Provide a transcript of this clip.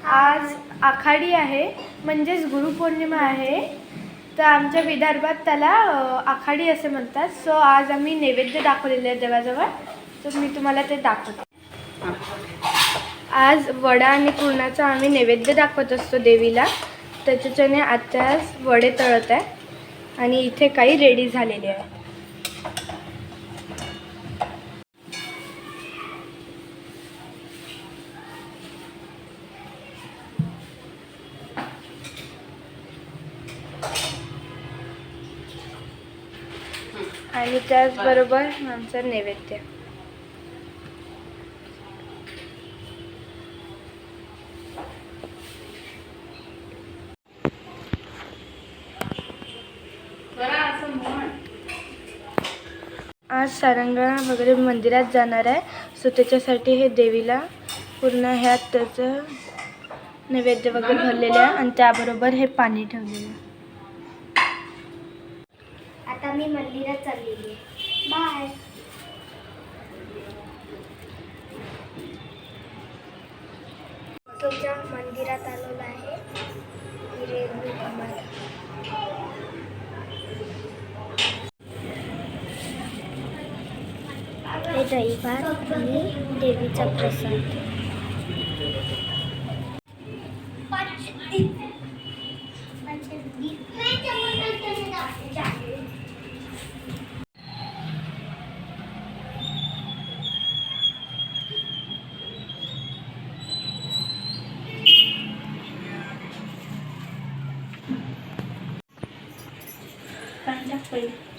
आज आखाडी आहे म्हणजेच गुरुपौर्णिमा आहे. तर आमच्या विदर्भात त्याला आखाडी असे म्हणतात. सो आज आम्ही नैवेद्य दाखवलेले आहे देवाजवळ. तर मी तुम्हाला ते दाखवते. आज वडा आणि पुरणाचा आम्ही नैवेद्य दाखवत असतो देवीला. त्याच्याने आत्या वडे तळत आहे आणि इथे काही रेडी झालेले आहे. आणि त्याचबरोबर आमचं नैवेद्य. आज सारंगा वगैरे मंदिरात जाणार आहे. सो त्याच्यासाठी हे देवीला पूर्ण ह्यात त्याचं नैवेद्य वगैरे भरलेलं आहे आणि त्याबरोबर हे पाणी ठेवलेलं आहे. आता मी मंदिरात चाललेली आहे. बाय. तुमच्या मंदिरात आलेलो आहे. हे दहीभात आणि देवीचा प्रसाद. पाणी टाक पहिले.